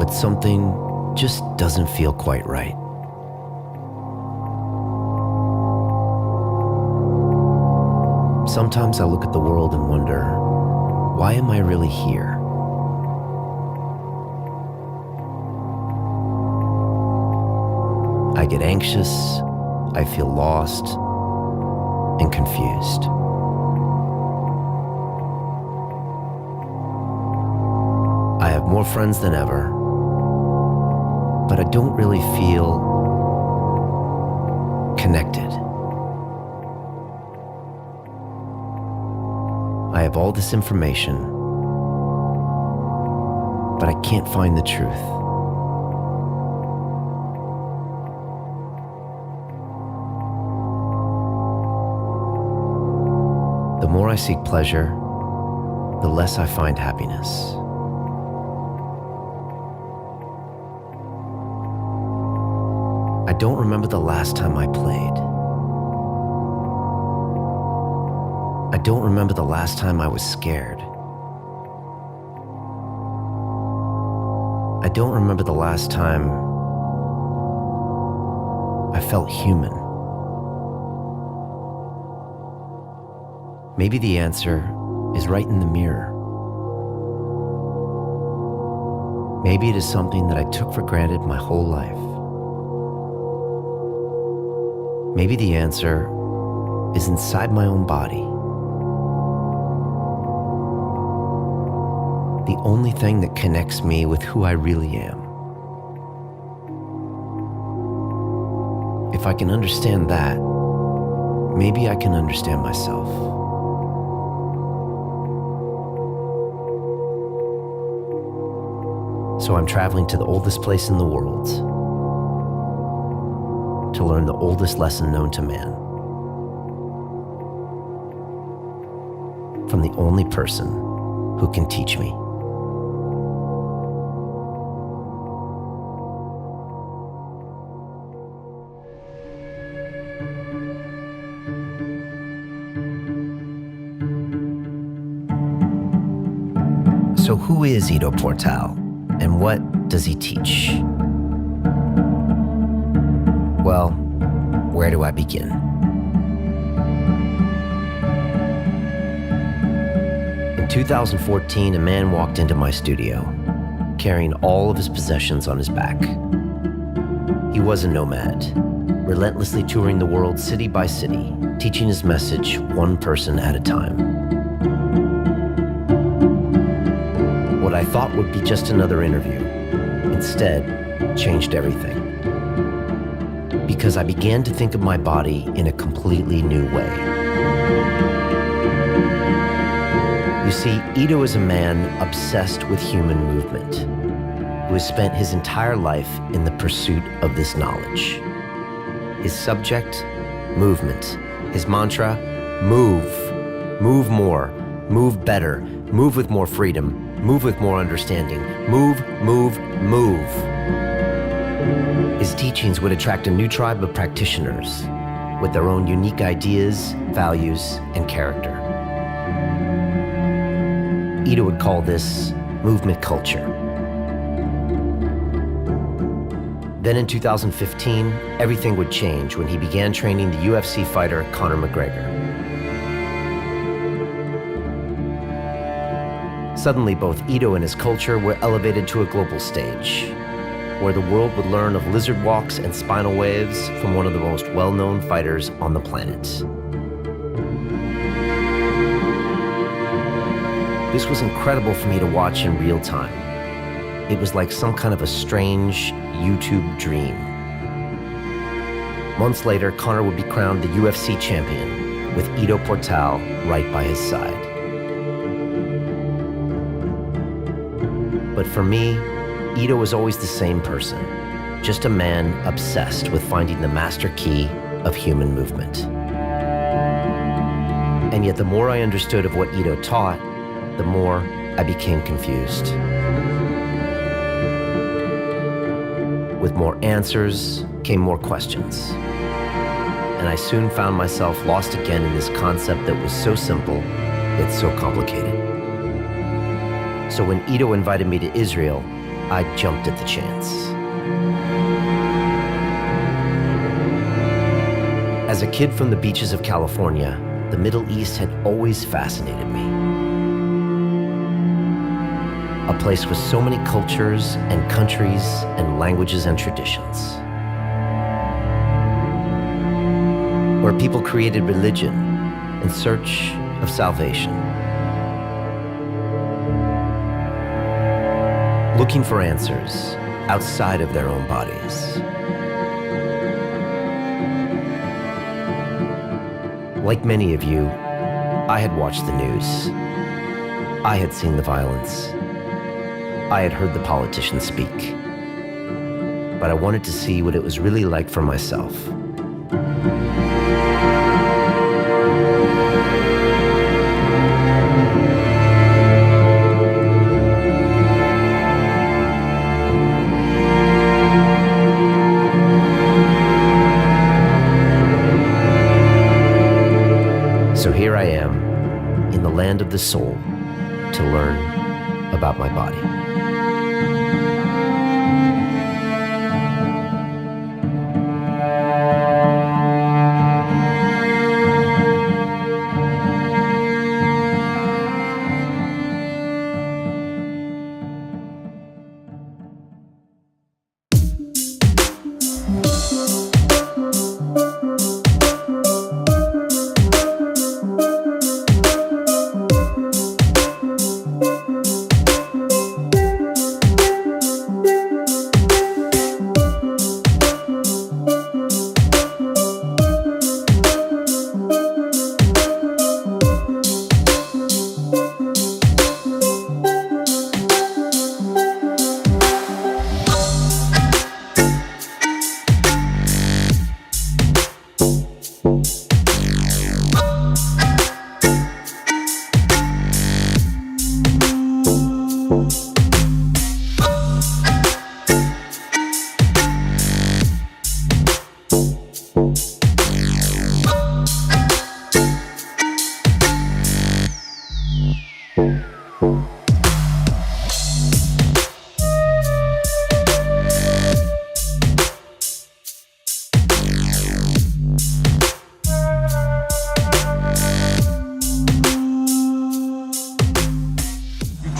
but something just doesn't feel quite right. Sometimes I look at the world and wonder, why am I really here? I get anxious, I feel lost and confused. I have more friends than ever, but I don't really feel connected. I have all this information, but I can't find the truth. The more I seek pleasure, the less I find happiness. I don't remember the last time I played. I don't remember the last time I was scared. I don't remember the last time I felt human. Maybe the answer is right in the mirror. Maybe it is something that I took for granted my whole life. Maybe the answer is inside my own body. The only thing that connects me with who I really am. If I can understand that, maybe I can understand myself. So I'm traveling to the oldest place in the world to learn the oldest lesson known to man from the only person who can teach me. So who is Ido Portal, and what does he teach? Well, where do I begin? In 2014, a man walked into my studio, carrying all of his possessions on his back. He was a nomad, relentlessly touring the world city by city, teaching his message one person at a time. What I thought would be just another interview, instead, changed everything. Because I began to think of my body in a completely new way. You see, Ido is a man obsessed with human movement, who has spent his entire life in the pursuit of this knowledge. His subject, movement. His mantra, move. Move more, move better, move with more freedom, move with more understanding. Move, move, move. His teachings would attract a new tribe of practitioners with their own unique ideas, values, and character. Ido would call this movement culture. Then in 2015, everything would change when he began training the UFC fighter Conor McGregor. Suddenly, both Ido and his culture were elevated to a global stage, where the world would learn of lizard walks and spinal waves from one of the most well-known fighters on the planet. This was incredible for me to watch in real time. It was like some kind of a strange YouTube dream. Months later, Conor would be crowned the UFC champion, with Ido Portal right by his side. But for me, Ido was always the same person, just a man obsessed with finding the master key of human movement. And yet the more I understood of what Ido taught, the more I became confused. With more answers came more questions. And I soon found myself lost again in this concept that was so simple, yet so complicated. So when Ido invited me to Israel, I jumped at the chance. As a kid from the beaches of California, the Middle East had always fascinated me. A place with so many cultures and countries and languages and traditions. Where people created religion in search of salvation. Looking for answers outside of their own bodies. Like many of you, I had watched the news. I had seen the violence. I had heard the politicians speak. But I wanted to see what it was really like for myself. So here I am, in the land of the soul, to learn about my body.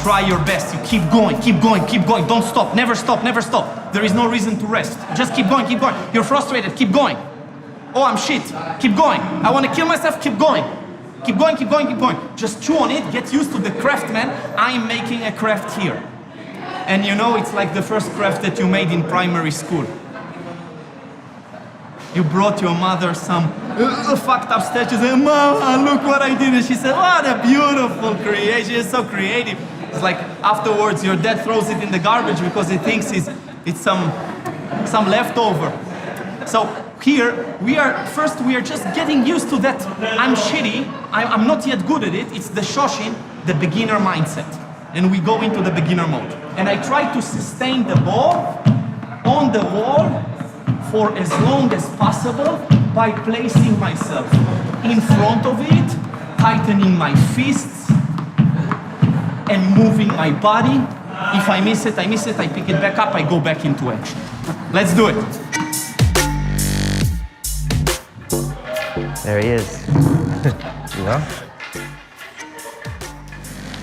Try your best, you keep going, keep going, keep going. Don't stop, never stop, never stop. There is no reason to rest. Just keep going, keep going. You're frustrated, keep going. Oh, I'm shit, keep going. I want to kill myself, keep going. Keep going, keep going, keep going. Just chew on it, get used to the craft, man. I'm making a craft here. And you know, it's like the first craft that you made in primary school. You brought your mother some fucked up statues and Mama, look what I did. And she said, what a beautiful creation, it's so creative. It's like afterwards your dad throws it in the garbage because he thinks it's some leftover. So here we are just getting used to that. I'm shitty, I'm not yet good at it. It's the Shoshin, the beginner mindset. And we go into the beginner mode. And I try to sustain the ball on the wall for as long as possible by placing myself in front of it, tightening my fists, and moving my body. If I miss it, I miss it, I pick it back up, I go back into action. Let's do it. There he is. You know?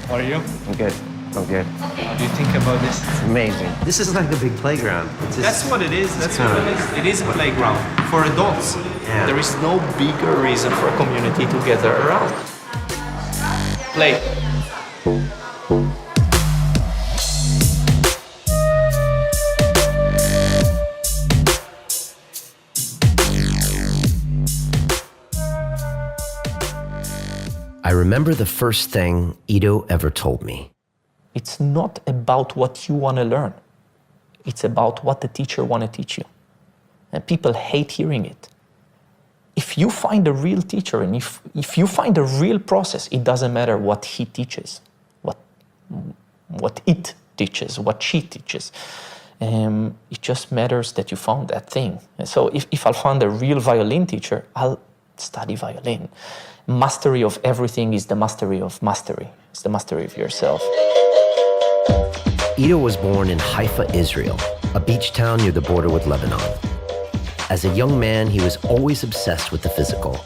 How are you? I'm good. I'm good. What do you think about this? It's amazing. This is like a big playground. It's just, That's what it is. That's what it is. It is a playground for adults. Yeah. There is no bigger reason for a community to gather around. Play. I remember the first thing Ido ever told me. It's not about what you want to learn. It's about what the teacher want to teach you. And people hate hearing it. If you find a real teacher and if you find a real process, it doesn't matter what he teaches, what it teaches, what she teaches. It just matters that you found that thing. And so if I'll find a real violin teacher, I'll study violin. Mastery of everything is the mastery of mastery. It's the mastery of yourself. Ido was born in Haifa, Israel, a beach town near the border with Lebanon. As a young man, he was always obsessed with the physical.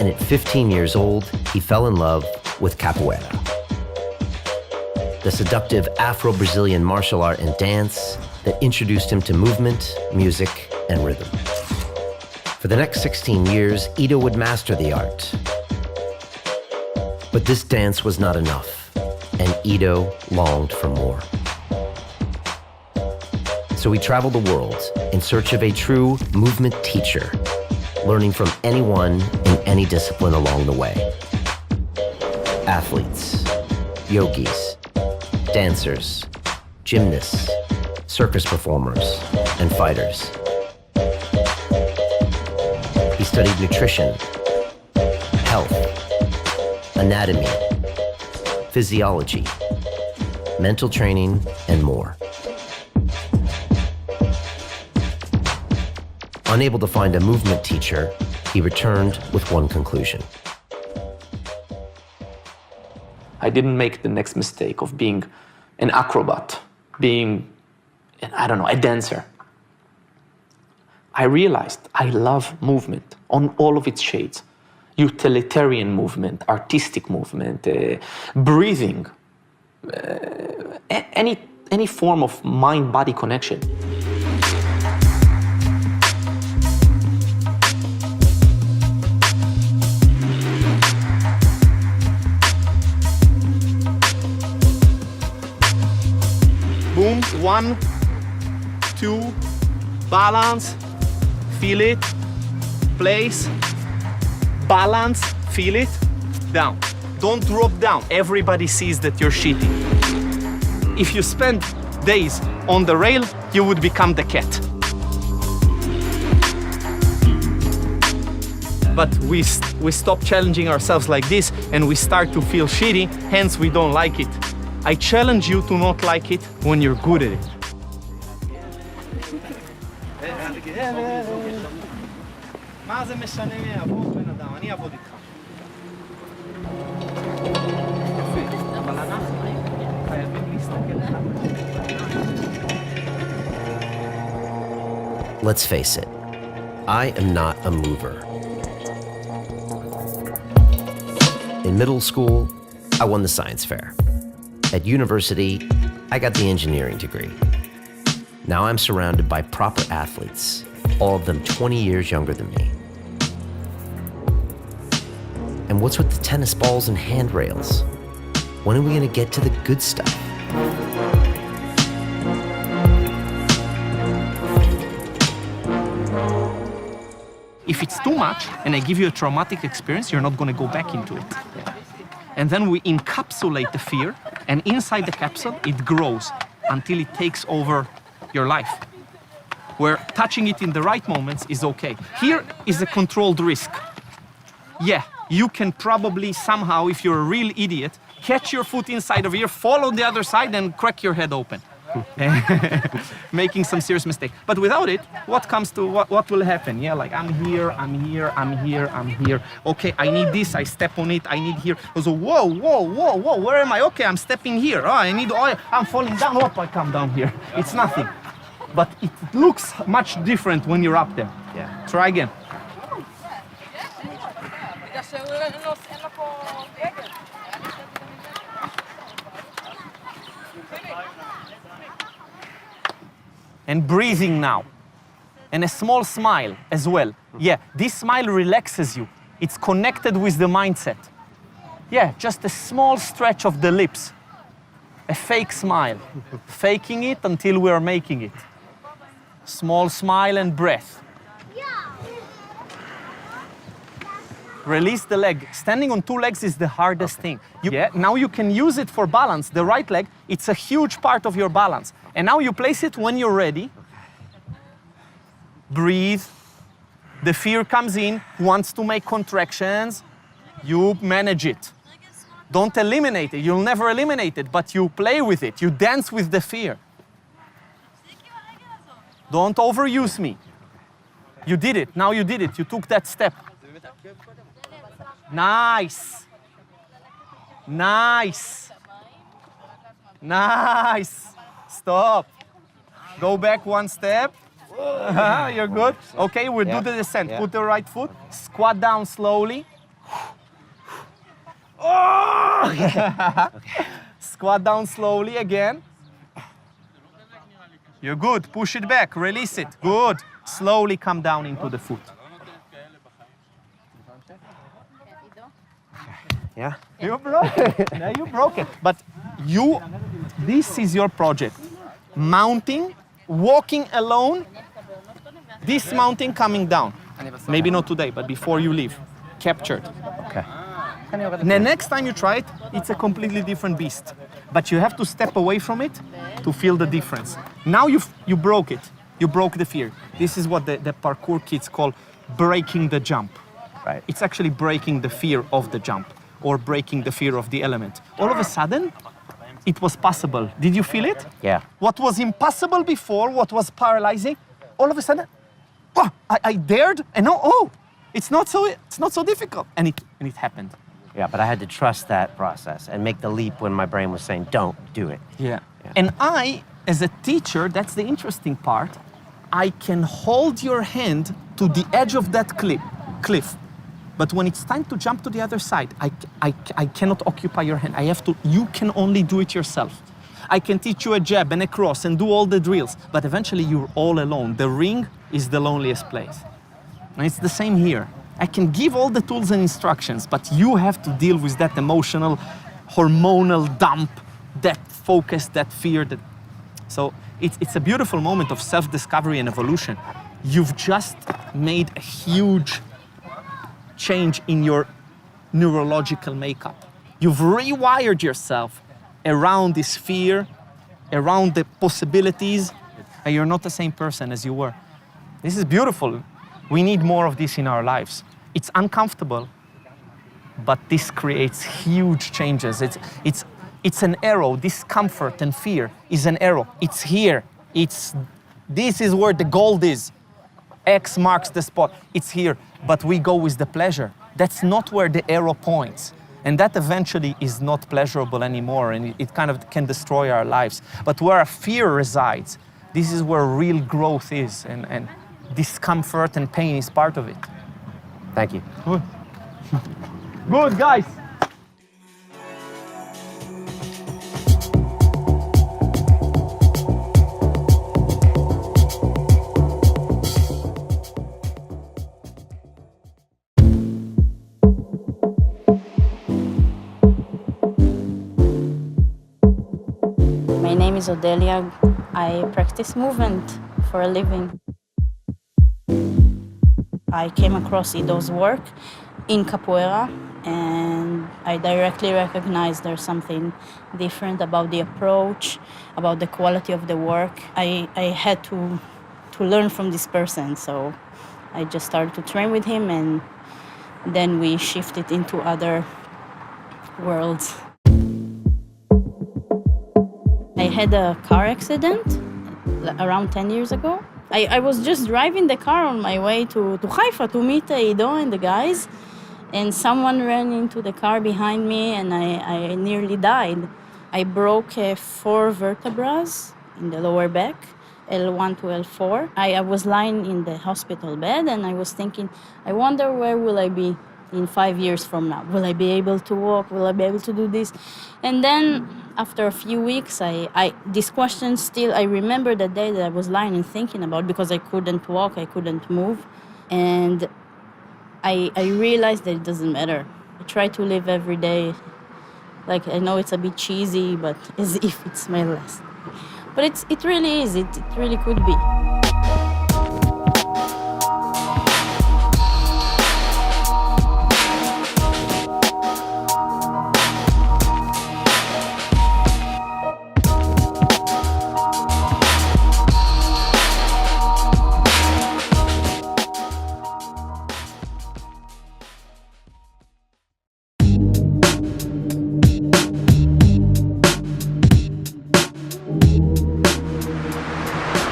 And at 15 years old, he fell in love with capoeira, the seductive Afro-Brazilian martial art and dance that introduced him to movement, music, and rhythm. For the next 16 years, Ido would master the art. But this dance was not enough, and Ido longed for more. So he traveled the world in search of a true movement teacher, learning from anyone in any discipline along the way. Athletes, yogis, dancers, gymnasts, circus performers, and fighters. He studied nutrition, health, anatomy, physiology, mental training, and more. Unable to find a movement teacher, he returned with one conclusion. I didn't make the next mistake of being an acrobat, being, a dancer. I realized I love movement on all of its shades. Utilitarian movement, artistic movement, breathing, any form of mind-body connection. Boom, 1, 2, balance, feel it, place, balance, feel it, down. Don't drop down. Everybody sees that you're cheating. If you spend days on the rail, you would become the cat. But we stop challenging ourselves like this and we start to feel shitty, hence we don't like it. I challenge you to not like it when you're good at it. Let's face it, I am not a mover. In middle school, I won the science fair. At university, I got the engineering degree. Now I'm surrounded by proper athletes, all of them 20 years younger than me. And what's with the tennis balls and handrails? When are we gonna get to the good stuff? If it's too much and I give you a traumatic experience, you're not gonna go back into it. And then we encapsulate the fear, and inside the capsule, it grows until it takes over your life. Where touching it in the right moments is okay. Here is a controlled risk. Yeah, you can probably somehow, if you're a real idiot, catch your foot inside of here, fall on the other side, and crack your head open. Making some serious mistake. But without it, what will happen? Yeah, like I'm here. Okay, I need this, I step on it, I need here. So whoa, where am I? Okay, I'm stepping here. Oh, I need oil, I'm falling down. Oh, I come down here. It's nothing. But it looks much different when you're up there. Yeah. Try again. And breathing now. And a small smile as well. Yeah, this smile relaxes you. It's connected with the mindset. Yeah, just a small stretch of the lips. A fake smile. Faking it until we are making it. Small smile and breath. Release the leg. Standing on 2 legs is the hardest thing. Now you can use it for balance. The right leg, it's a huge part of your balance. And now you place it when you're ready. Breathe. The fear comes in, wants to make contractions. You manage it. Don't eliminate it. You'll never eliminate it, but you play with it. You dance with the fear. Don't overuse me. You did it. Now you did it. You took that step. Nice. Nice. Nice. Stop. Go back one step. You're good. Okay, we'll do the descent. Put the right foot. Squat down slowly. Squat down slowly again. You're good. Push it back. Release it. Good. Slowly come down into the foot. Yeah? You broke it. Yeah, you broke it. But this is your project. Mounting, walking alone, dismounting, coming down. Maybe not today, but before you leave. Captured. Okay. The next time you try it, it's a completely different beast. But you have to step away from it to feel the difference. Now you broke it. You broke the fear. This is what the parkour kids call breaking the jump. Right. It's actually breaking the fear of the jump or breaking the fear of the element. All of a sudden, it was possible. Did you feel it? Yeah. What was impossible before, what was paralyzing, all of a sudden, oh, I dared, and it's not so difficult. And it happened. Yeah, but I had to trust that process and make the leap when my brain was saying, don't do it. Yeah. And I, as a teacher, that's the interesting part, I can hold your hand to the edge of that cliff. But when it's time to jump to the other side, I cannot occupy your hand. You can only do it yourself. I can teach you a jab and a cross and do all the drills, but eventually you're all alone. The ring is the loneliest place. And it's the same here. I can give all the tools and instructions, but you have to deal with that emotional, hormonal dump, that focus, that fear. So it's a beautiful moment of self-discovery and evolution. You've just made a huge change in your neurological makeup. You've rewired yourself around this fear, around the possibilities, and you're not the same person as you were. This is beautiful. We need more of this in our lives. It's uncomfortable, but this creates huge changes. It's an arrow. Discomfort and fear is an arrow. It's here. This is where the gold is. X marks the spot. It's here, but we go with the pleasure. That's not where the arrow points. And that eventually is not pleasurable anymore, and it kind of can destroy our lives. But where our fear resides, this is where real growth is, and discomfort and pain is part of it. Thank you. Good. Good, guys. My name is Odelia. I practice movement for a living. I came across Ido's work in capoeira, and I directly recognized there's something different about the approach, about the quality of the work. I had to learn from this person, so I just started to train with him, and then we shifted into other worlds. I had a car accident around 10 years ago. I was just driving the car on my way to Haifa to meet Ido and the guys, and someone ran into the car behind me, and I nearly died. I broke 4 vertebrae in the lower back, L1 to L4. I was lying in the hospital bed, and I was thinking, I wonder where will I be in 5 years from now? Will I be able to walk? Will I be able to do this? And then after a few weeks, this question still, I remember the day that I was lying and thinking about, because I couldn't walk, I couldn't move. And I realized that it doesn't matter. I try to live every day, like, I know it's a bit cheesy, but as if it's my last. But it really is, it really could be.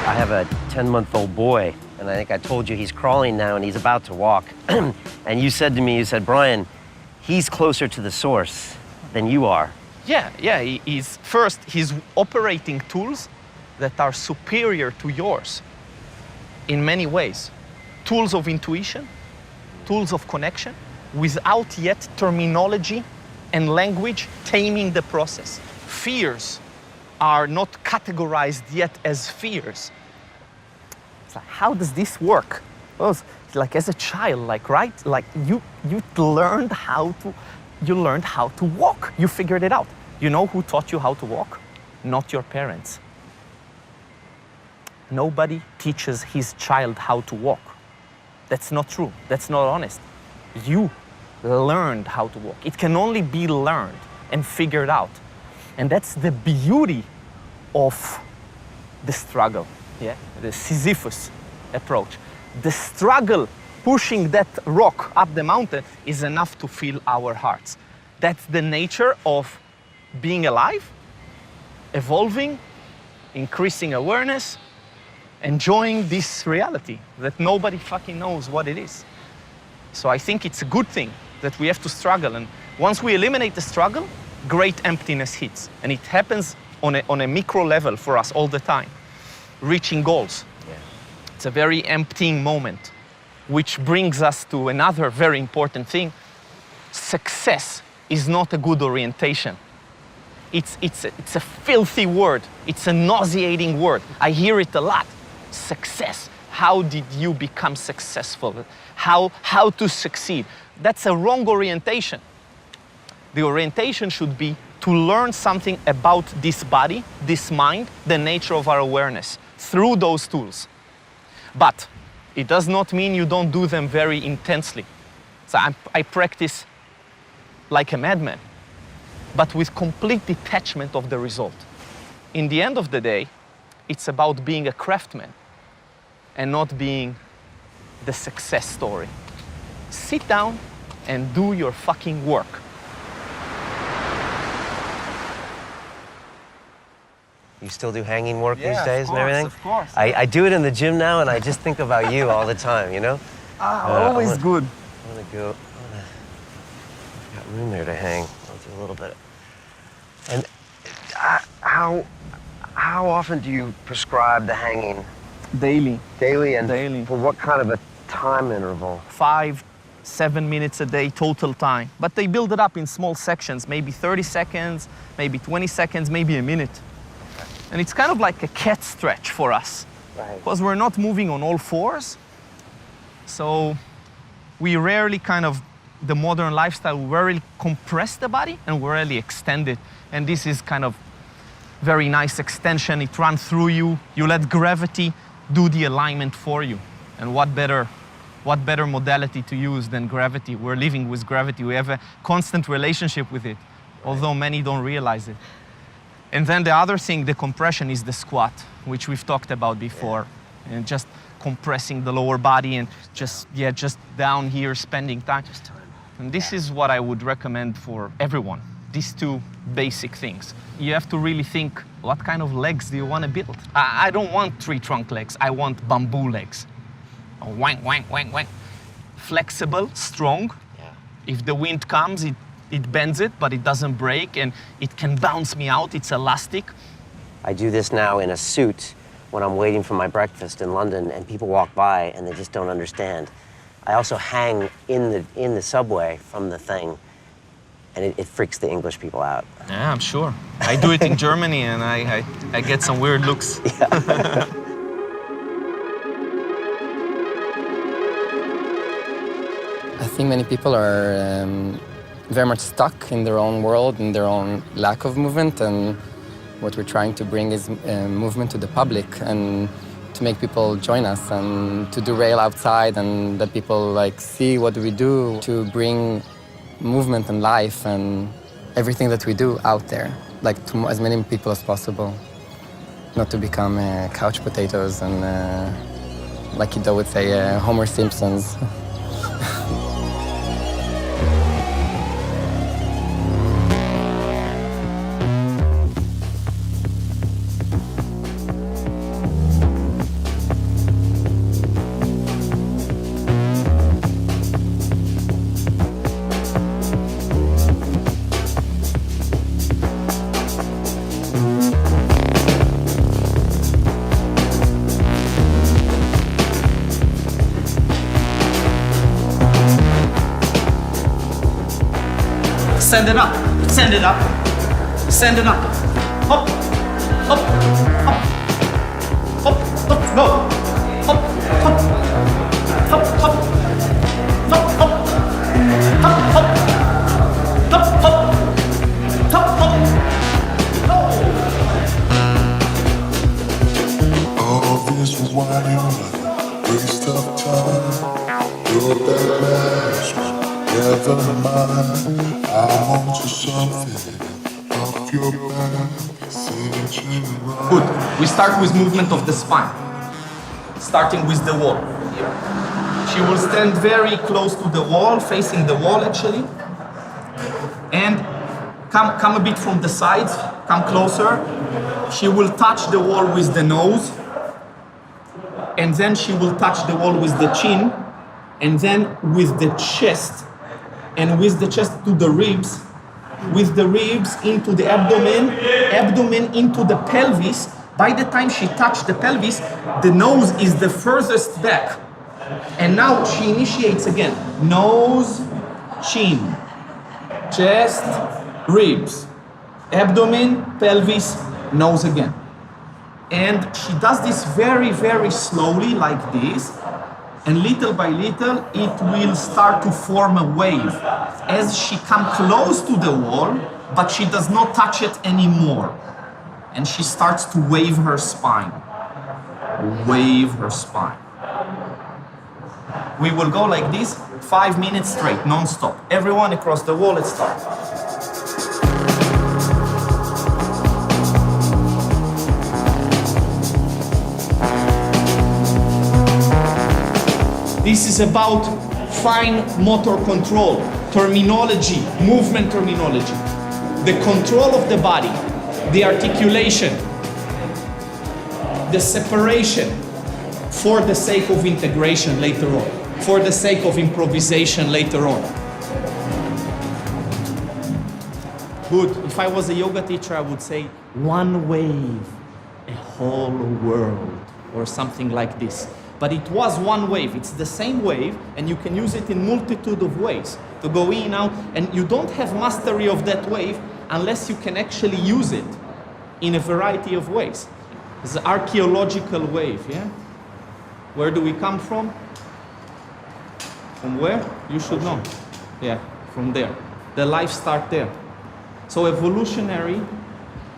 I have a 10-month-old boy, and I think I told you he's crawling now and he's about to walk. And you said to me, Brian, he's closer to the source than you are. Yeah, he's operating tools that are superior to yours in many ways. Tools of intuition, tools of connection, without yet terminology and language taming the process. Fears are not categorized yet as fears. So how does this work? Well, it's like as a child, like, right? Like you learned how to walk. You figured it out. You know who taught you how to walk? Not your parents. Nobody teaches his child how to walk. That's not true. That's not honest. You learned how to walk. It can only be learned and figured out. And that's the beauty of the struggle, yeah? The Sisyphus approach. The struggle pushing that rock up the mountain is enough to fill our hearts. That's the nature of being alive, evolving, increasing awareness, enjoying this reality that nobody fucking knows what it is. So I think it's a good thing that we have to struggle, and once we eliminate the struggle, great emptiness hits, and it happens on a micro level for us all the time, reaching goals. Yeah. It's a very emptying moment, which brings us to another very important thing. Success is not a good orientation. It's a filthy word. It's a nauseating word. I hear it a lot. Success. How did you become successful? How to succeed? That's a wrong orientation. The orientation should be to learn something about this body, this mind, the nature of our awareness through those tools. But it does not mean you don't do them very intensely. So I practice like a madman, but with complete detachment of the result. In the end of the day, it's about being a craftsman and not being the success story. Sit down and do your fucking work. You still do hanging work these days and everything? Of course. I do it in the gym now, and I just think about you all the time, you know? Always good. I'm gonna go. I've got room there to hang. I'll do a little bit. And how often do you prescribe the hanging? Daily. Daily, and Daily. for what kind of a time interval? 5-7 minutes a day total time. But they build it up in small sections, maybe 30 seconds, maybe 20 seconds, maybe a minute. And it's kind of like a cat stretch for us. Right. Because we're not moving on all fours. So we rarely the modern lifestyle, we rarely compress the body and we rarely extend it. And this is kind of very nice extension. It runs through you. You let gravity do the alignment for you. And what better modality to use than gravity? We're living with gravity. We have a constant relationship with it, although many don't realize it. And then the other thing, the compression, is the squat, which we've talked about before. Yeah. And just compressing the lower body and just down here, spending time. And this is what I would recommend for everyone. These two basic things. You have to really think, what kind of legs do you want to build? I don't want tree trunk legs. I want bamboo legs. Wang, wang, wang, wang. Flexible, strong. Yeah. If the wind comes, it bends it, but it doesn't break, and it can bounce me out. It's elastic. I do this now in a suit when I'm waiting for my breakfast in London, and people walk by and they just don't understand. I also hang in the subway from the thing, and it freaks the English people out. Yeah, I'm sure. I do it in Germany, and I get some weird looks. Yeah. I think many people are very much stuck in their own world, in their own lack of movement, and what we're trying to bring is movement to the public and to make people join us and to do rail outside and that people see what we do, to bring movement and life and everything that we do out there, to as many people as possible, not to become couch potatoes and like Ido would say, Homer Simpsons. Send it up, send it up, send it up. Hop, hop, hop, hop, hop, go. Hop, hop, hop, hop, hop, hop, hop, hop, hop, hop, hop, hop. All this while, waste of time. You're that mask, never mind. I want you something off your back. Good. We start with movement of the spine. Starting with the wall. She will stand very close to the wall, facing the wall actually. And come a bit from the sides, come closer. She will touch the wall with the nose. And then she will touch the wall with the chin. And then with the chest. And with the chest to the ribs. With the ribs into the abdomen. Abdomen into the pelvis. By the time she touched the pelvis, the nose is the furthest back. And now she initiates again. Nose, chin, chest, ribs, abdomen, pelvis, nose again. And she does this very, very slowly like this. And little by little, it will start to form a wave as she comes close to the wall, but she does not touch it anymore. And she starts to wave her spine. Wave her spine. We will go like this 5 minutes straight, non-stop. Everyone across the wall, let's start. This is about fine motor control, terminology, movement terminology. The control of the body, the articulation, the separation for the sake of integration later on, for the sake of improvisation later on. Good. If I was a yoga teacher, I would say one wave, a whole world, or something like this. But it was one wave. It's the same wave, and you can use it in multitude of ways to go in, out, and you don't have mastery of that wave unless you can actually use it in a variety of ways. It's an archaeological wave, yeah? Where do we come from? From where? You should know. Yeah, from there. The life start there. So evolutionary,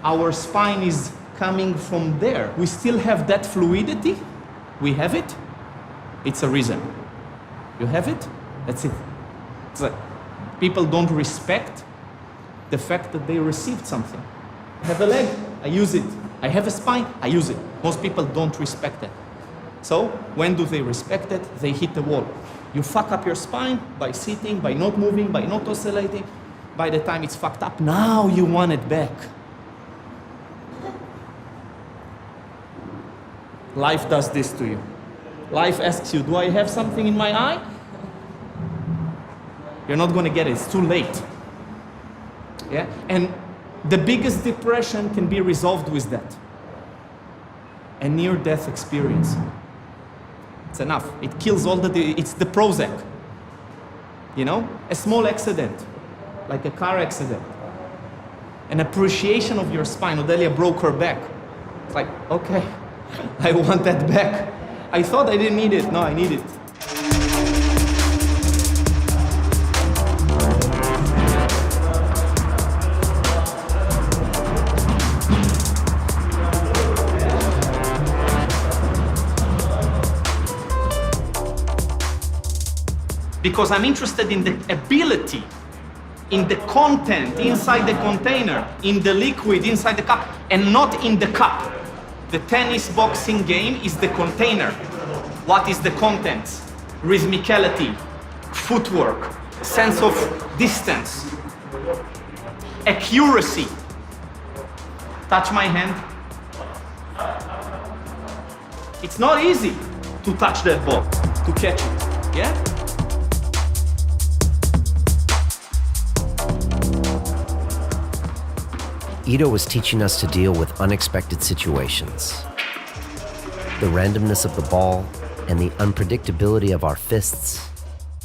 our spine is coming from there. We still have that fluidity. We have it. It's a reason. You have it. That's it. It's like people don't respect the fact that they received something. I have a leg, I use it. I have a spine, I use it. Most people don't respect it. So when do they respect it? They hit the wall. You fuck up your spine by sitting, by not moving, by not oscillating. By the time it's fucked up, now you want it back. Life does this to you. Life asks you, do I have something in my eye? You're not going to get it. It's too late. Yeah? And the biggest depression can be resolved with that. A near-death experience. It's enough. It kills all it's the Prozac. You know? A small accident, like a car accident. An appreciation of your spine. Odelia broke her back. It's like, okay, I want that back. I thought I didn't need it. No, I need it. Because I'm interested in the ability, in the content inside the container, in the liquid inside the cup, and not in the cup. The tennis boxing game is the container. What is the contents? Rhythmicality, footwork, sense of distance, accuracy. Touch my hand. It's not easy to touch that ball, to catch it, yeah? Ido was teaching us to deal with unexpected situations. The randomness of the ball and the unpredictability of our fists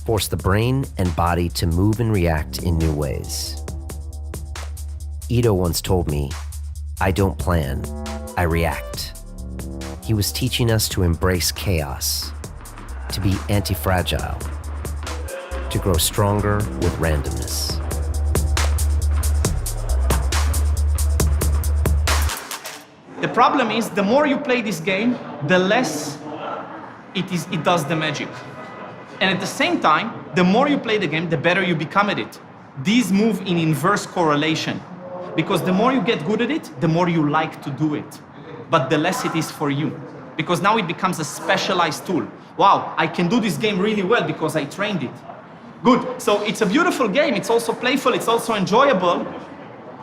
force the brain and body to move and react in new ways. Ido once told me, "I don't plan, I react." He was teaching us to embrace chaos, to be anti-fragile, to grow stronger with randomness. The problem is, the more you play this game, the less it does the magic. And at the same time, the more you play the game, the better you become at it. These move in inverse correlation, because the more you get good at it, the more you like to do it. But the less it is for you, because now it becomes a specialized tool. Wow, I can do this game really well because I trained it. Good, so it's a beautiful game, it's also playful, it's also enjoyable,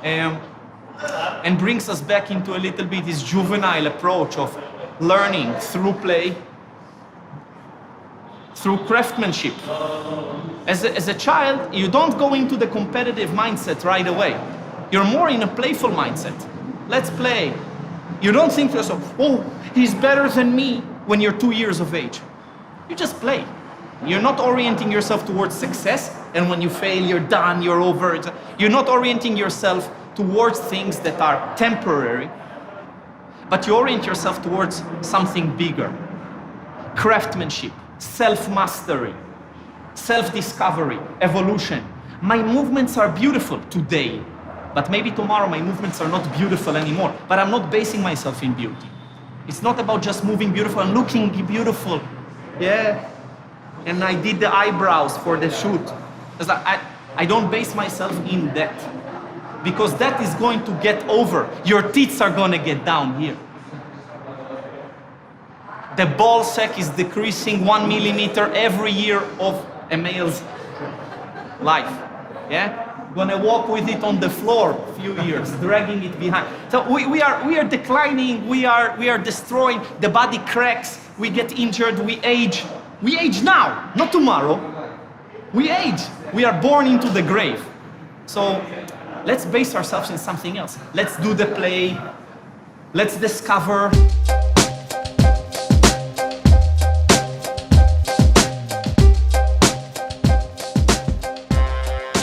and brings us back into a little bit this juvenile approach of learning through play, through craftsmanship. As a child, you don't go into the competitive mindset right away. You're more in a playful mindset. Let's play. You don't think to yourself, oh, he's better than me when you're 2 years of age. You just play. You're not orienting yourself towards success, and when you fail, you're done, you're over. You're not orienting yourself towards things that are temporary, but you orient yourself towards something bigger. Craftsmanship, self-mastery, self-discovery, evolution. My movements are beautiful today, but maybe tomorrow my movements are not beautiful anymore, but I'm not basing myself in beauty. It's not about just moving beautiful and looking beautiful. Yeah, and I did the eyebrows for the shoot. I don't base myself in that, because that is going to get over. Your teeth are going to get down here. The ball sack is decreasing 1 millimeter every year of a male's life. Yeah? Gonna walk with it on the floor a few years, dragging it behind. So we are declining, we are destroying, the body cracks, we get injured, we age. We age now, not tomorrow. We age. We are born into the grave. So let's base ourselves in something else. Let's do the play. Let's discover.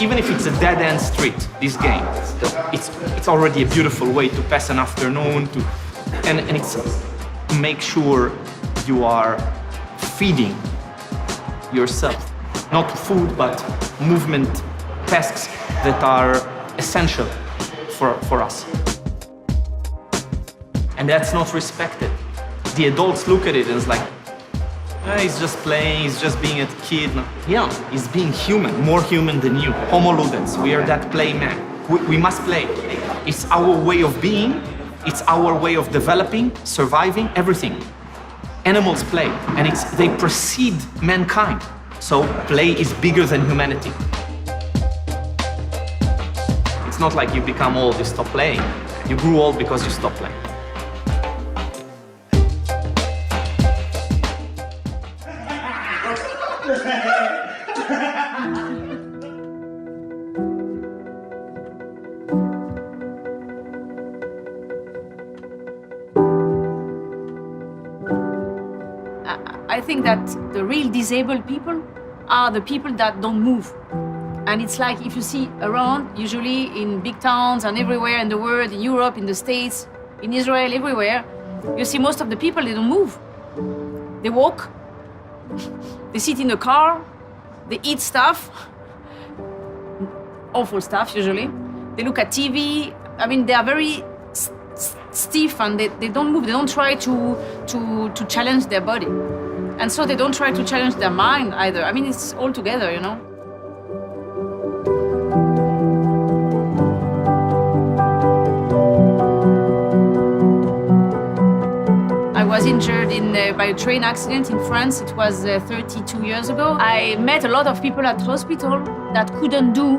Even if it's a dead-end street, this game, it's already a beautiful way to pass an afternoon, and it's make sure you are feeding yourself, not food, but movement tasks that are essential for us. And that's not respected. The adults look at it and it's like, he's just playing, he's just being a kid. Yeah, he's being human, more human than you. Homo ludens, we are that play man. We must play. It's our way of being, it's our way of developing, surviving, everything. Animals play, and they precede mankind. So play is bigger than humanity. It's not like you become old, you stop playing. You grew old because you stopped playing. I think that the real disabled people are the people that don't move. And it's like if you see around, usually in big towns and everywhere in the world, in Europe, in the States, in Israel, everywhere, you see most of the people, they don't move. They walk, they sit in the car, they eat stuff, awful stuff usually. They look at TV. I mean, they are very stiff and they don't move. They don't try to challenge their body. And so they don't try to challenge their mind either. I mean, it's all together, you know. I was injured by a train accident in France. It was 32 years ago. I met a lot of people at hospital that couldn't do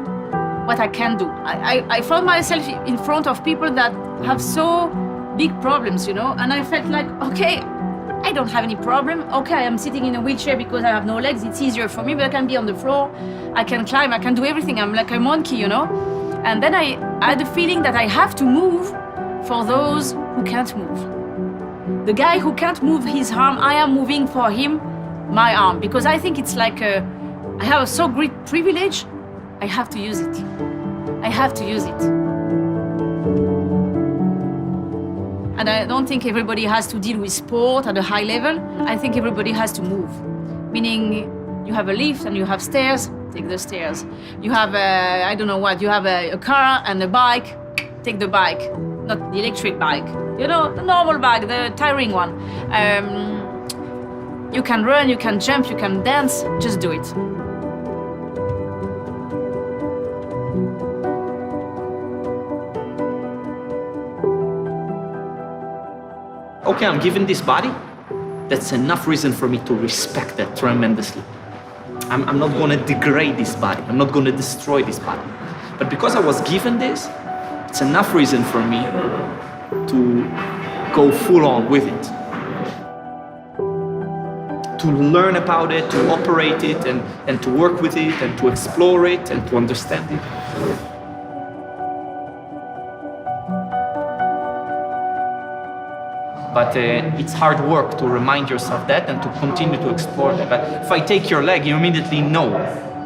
what I can do. I found myself in front of people that have so big problems, you know, and I felt like, okay, I don't have any problem. Okay, I am sitting in a wheelchair because I have no legs. It's easier for me, but I can be on the floor. I can climb, I can do everything. I'm like a monkey, you know? And then I had the feeling that I have to move for those who can't move. The guy who can't move his arm, I am moving for him my arm, because I think it's like I have a so great privilege, I have to use it. I have to use it. And I don't think everybody has to deal with sport at a high level. I think everybody has to move. Meaning, you have a lift and you have stairs, take the stairs. You have I don't know what, you have a car and a bike, take the bike. Not the electric bike, you know, the normal bike, the tiring one. You can run, you can jump, you can dance, just do it. Okay, I'm given this body. That's enough reason for me to respect that tremendously. I'm not gonna degrade this body. I'm not gonna destroy this body. But because I was given this, it's enough reason for me to go full on with it. To learn about it, to operate it, and to work with it, and to explore it, and to understand it. But it's hard work to remind yourself that and to continue to explore that. But if I take your leg, you immediately know,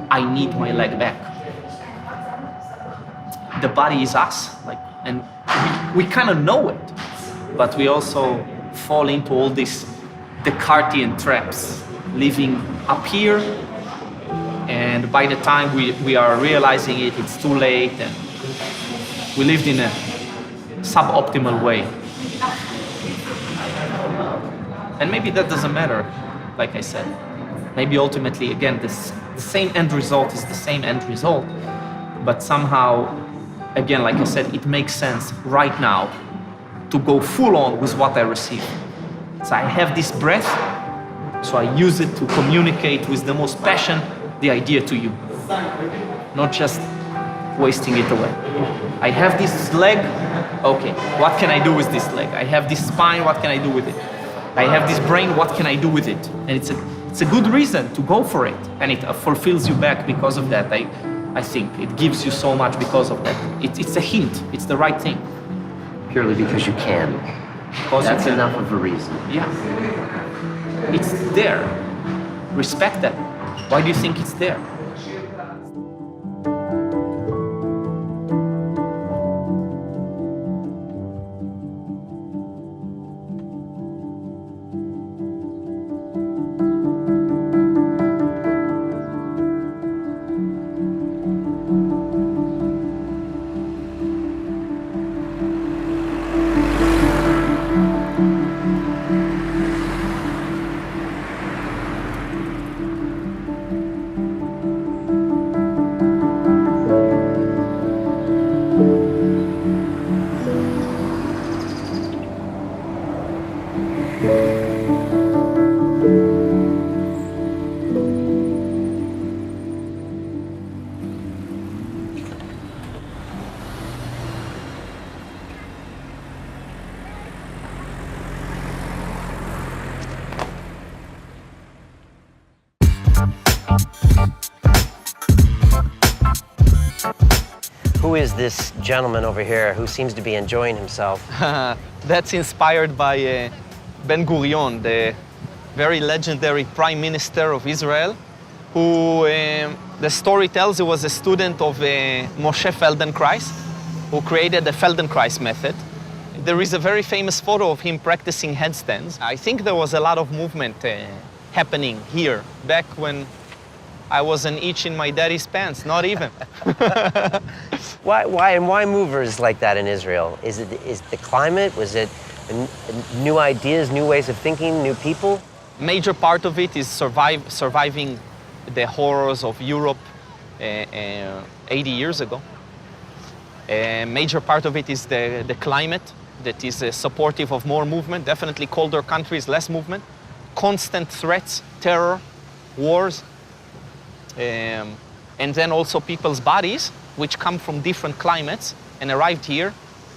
I need my leg back. The body is us, and we kind of know it, but we also fall into all these Descartesian traps, living up here, and by the time we are realizing it, it's too late, and we lived in a suboptimal way. And maybe that doesn't matter, like I said. Maybe ultimately, again, the same end result is the same end result, but somehow, again, like I said, it makes sense right now to go full on with what I receive. So I have this breath, so I use it to communicate with the most passion the idea to you, not just wasting it away. I have this leg, okay, what can I do with this leg? I have this spine, what can I do with it? I have this brain, what can I do with it? And it's a good reason to go for it, and it fulfills you back because of that. I think it gives you so much because of that. It's a hint, it's the right thing. Purely because you can. Because That's enough of a reason. Yeah. It's there. Respect that. Why do you think it's there? Who is this gentleman over here who seems to be enjoying himself? That's inspired by Ben Gurion, the very legendary Prime Minister of Israel, who the story tells he was a student of Moshe Feldenkrais, who created the Feldenkrais method. There is a very famous photo of him practicing headstands. I think there was a lot of movement happening here back when I was an itch in my daddy's pants, not even. Why movers like that in Israel? Is the climate? Was it new ideas, new ways of thinking, new people? Major part of it is surviving the horrors of Europe 80 years ago. Major part of it is the climate that is supportive of more movement. Definitely colder countries, less movement. Constant threats, terror, wars. And then also people's bodies, which come from different climates and arrived here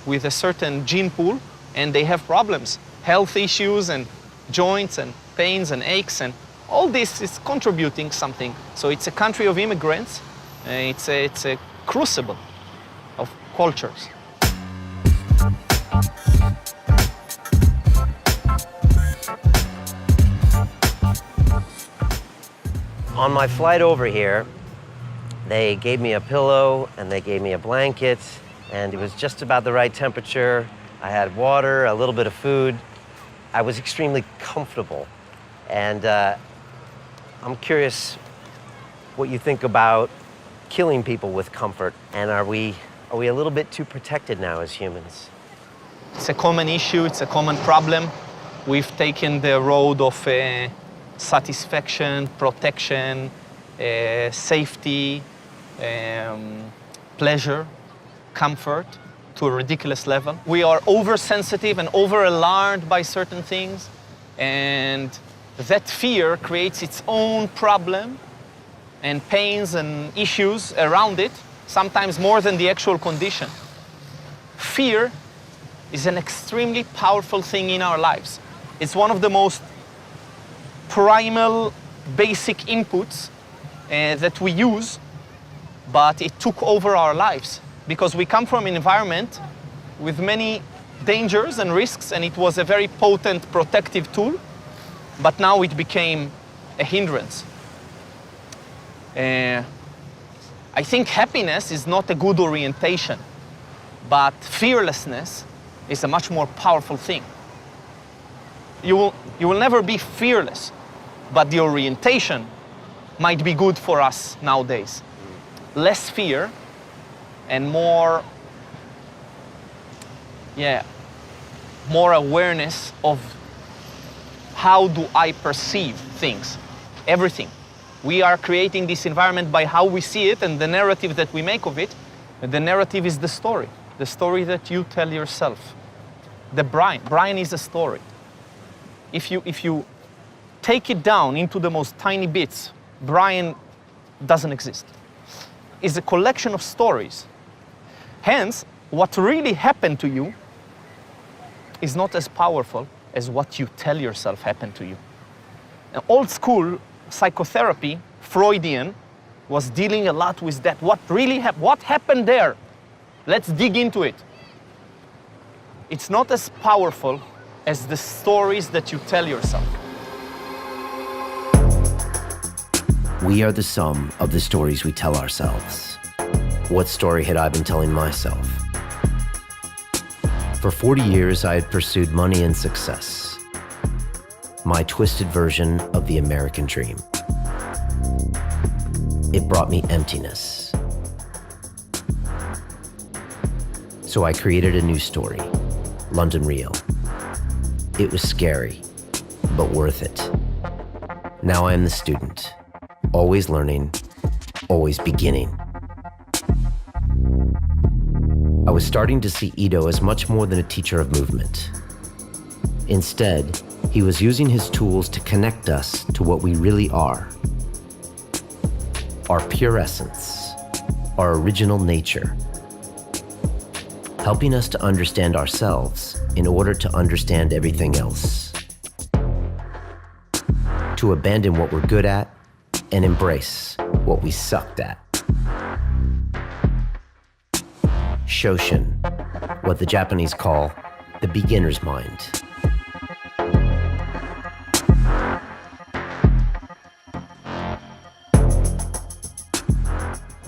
with a certain gene pool, and they have problems, health issues and joints and pains and aches, and all this is contributing something. So it's a country of immigrants. It's a crucible of cultures. On my flight over here, they gave me a pillow and they gave me a blanket, and it was just about the right temperature. I had water, a little bit of food. I was extremely comfortable. And I'm curious what you think about killing people with comfort. And are we a little bit too protected now as humans? It's a common issue, it's a common problem. We've taken the road of satisfaction, protection, safety, pleasure, comfort to a ridiculous level. We are oversensitive and over-alarmed by certain things, and that fear creates its own problem and pains and issues around it, sometimes more than the actual condition. Fear is an extremely powerful thing in our lives. It's one of the most primal, basic inputs that we use, but it took over our lives because we come from an environment with many dangers and risks, and it was a very potent protective tool, but now it became a hindrance. I think happiness is not a good orientation, but fearlessness is a much more powerful thing. You will never be fearless, but the orientation might be good for us nowadays. Less fear and more awareness of how do I perceive things, everything. We are creating this environment by how we see it and the narrative that we make of it. The narrative is the story that you tell yourself. Brian is a story. If you take it down into the most tiny bits, Brian doesn't exist. It's a collection of stories. Hence, what really happened to you is not as powerful as what you tell yourself happened to you. Now, old school psychotherapy, Freudian, was dealing a lot with that. What really happened? What happened there? Let's dig into it. It's not as powerful as the stories that you tell yourself. We are the sum of the stories we tell ourselves. What story had I been telling myself? For 40 years, I had pursued money and success, my twisted version of the American dream. It brought me emptiness. So I created a new story, London Real. It was scary, but worth it. Now I am the student, always learning, always beginning. I was starting to see Ido as much more than a teacher of movement. Instead, he was using his tools to connect us to what we really are. Our pure essence, our original nature, helping us to understand ourselves in order to understand everything else. To abandon what we're good at and embrace what we sucked at. Shoshin, what the Japanese call the beginner's mind.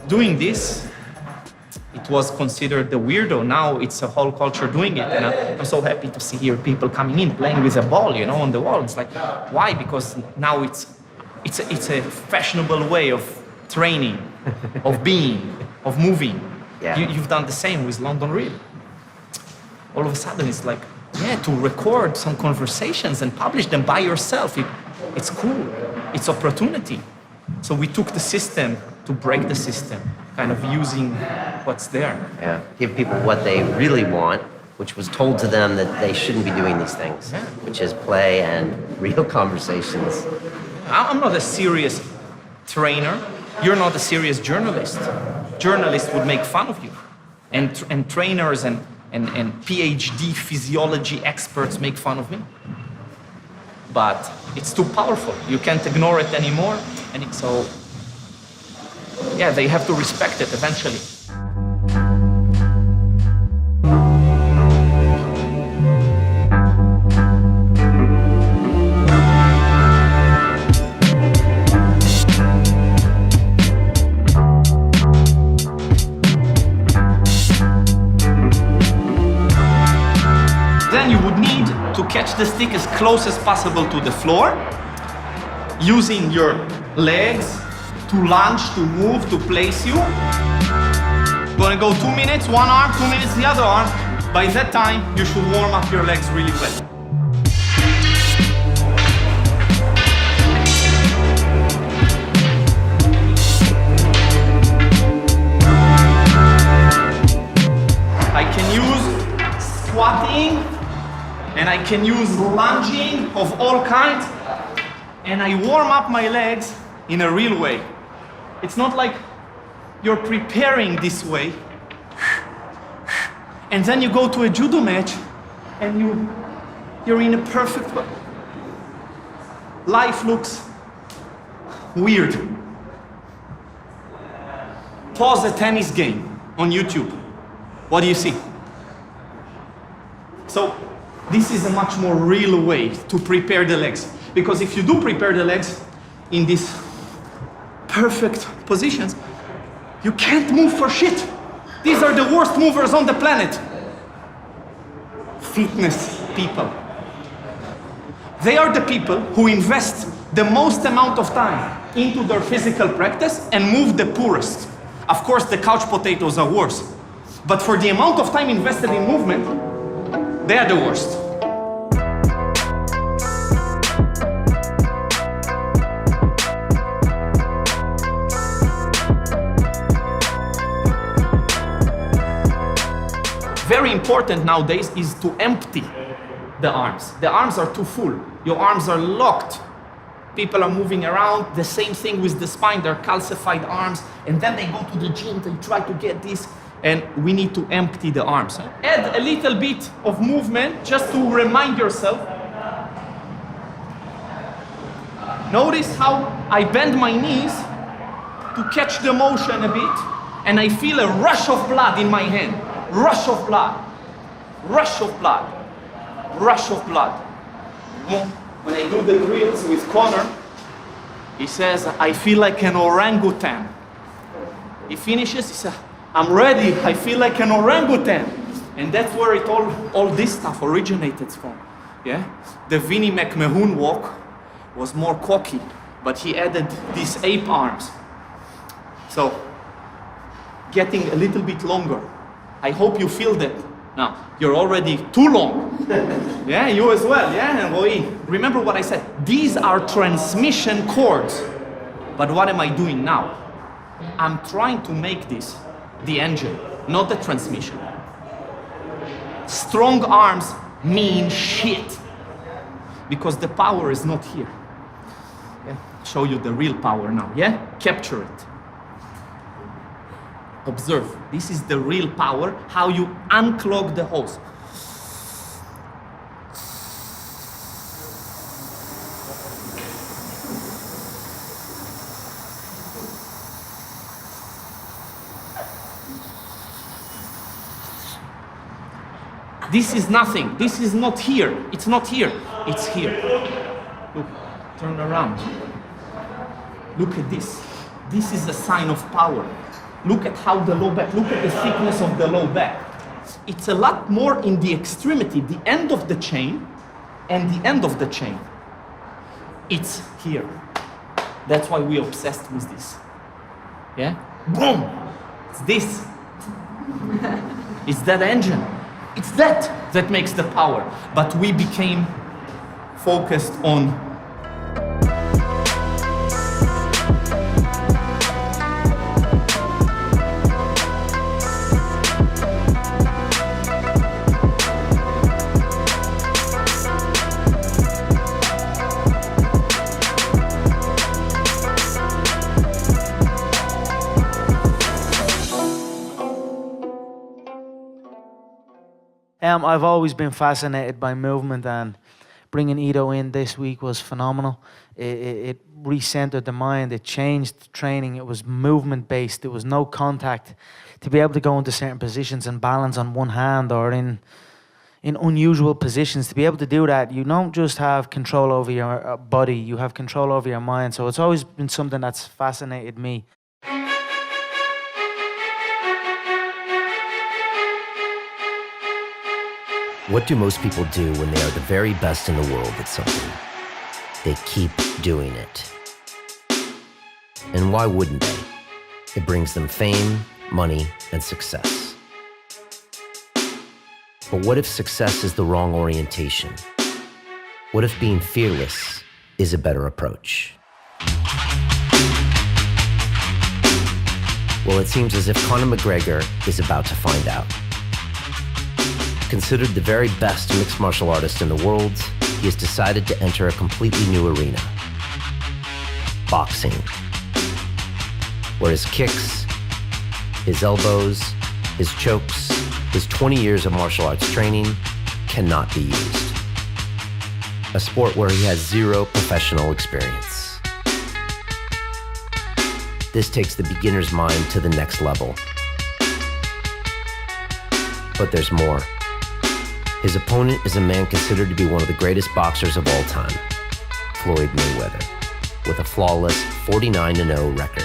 Doing this, it was considered the weirdo. Now it's a whole culture doing it. And I'm so happy to see here people coming in, playing with a ball, on the wall. It's like, why? Because now it's a fashionable way of training, of being, of moving. Yeah. You've done the same with London Real. All of a sudden it's like, to record some conversations and publish them by yourself. It's cool. It's opportunity. So we took the system to break the system, kind of using what's there. Yeah, give people what they really want, which was told to them that they shouldn't be doing these things, which is play and real conversations. I'm not a serious trainer. You're not a serious journalist. Journalists would make fun of you. And trainers and PhD physiology experts make fun of me. But it's too powerful. You can't ignore it anymore. And so, they have to respect it eventually. Catch the stick as close as possible to the floor, using your legs to lunge, to move, to place you. Gonna go 2 minutes, one arm, 2 minutes, the other arm. By that time, you should warm up your legs really well. I can use squatting, and I can use lunging of all kinds, and I warm up my legs in a real way. It's not like you're preparing this way, and then you go to a judo match, and you're in a perfect way. Life looks weird. Pause a tennis game on YouTube. What do you see? So this is a much more real way to prepare the legs. Because if you do prepare the legs in these perfect positions, you can't move for shit. These are the worst movers on the planet. Fitness people. They are the people who invest the most amount of time into their physical practice and move the poorest. Of course, the couch potatoes are worse. But for the amount of time invested in movement, they are the worst. Very important nowadays is to empty the arms. The arms are too full. Your arms are locked. People are moving around. The same thing with the spine. They're calcified arms. And then they go to the gym, they try to get this. And we need to empty the arms. Add a little bit of movement just to remind yourself. Notice how I bend my knees to catch the motion a bit, and I feel a rush of blood in my hand. Rush of blood. Rush of blood. Rush of blood. When I do the drills with Conor, he says, I feel like an orangutan. He finishes, he says, I'm ready, I feel like an orangutan. And that's where all this stuff originated from. Yeah? The Vinnie McMahon walk was more cocky, but he added these ape arms. So, getting a little bit longer. I hope you feel that. Now, you're already too long. Yeah, you as well, yeah? And Roy, remember what I said. These are transmission cords. But what am I doing now? I'm trying to make this the engine, not the transmission. Strong arms mean shit. Because the power is not here. Yeah? Show you the real power now, yeah? Capture it. Observe, this is the real power, how you unclog the hose. This is nothing, this is not here, it's not here, it's here. Look, turn around. Look at this. This is a sign of power. Look at how the low back, look at the thickness of the low back. It's a lot more in the extremity, the end of the chain and the end of the chain. It's here. That's why we're obsessed with this. Yeah? Boom! It's this. It's that engine. It's that makes the power. But we became focused on I've always been fascinated by movement, and bringing Ido in this week was phenomenal. It recentered the mind, it changed training, it was movement based, there was no contact. To be able to go into certain positions and balance on one hand or in unusual positions, to be able to do that, you don't just have control over your body, you have control over your mind. So it's always been something that's fascinated me. What do most people do when they are the very best in the world at something? They keep doing it. And why wouldn't they? It brings them fame, money, and success. But what if success is the wrong orientation? What if being fearless is a better approach? Well, it seems as if Conor McGregor is about to find out. Considered the very best mixed martial artist in the world, he has decided to enter a completely new arena: boxing, where his kicks, his elbows, his chokes, his 20 years of martial arts training cannot be used. A sport where he has zero professional experience. This takes the beginner's mind to the next level. But there's more. His opponent is a man considered to be one of the greatest boxers of all time, Floyd Mayweather, with a flawless 49-0 record.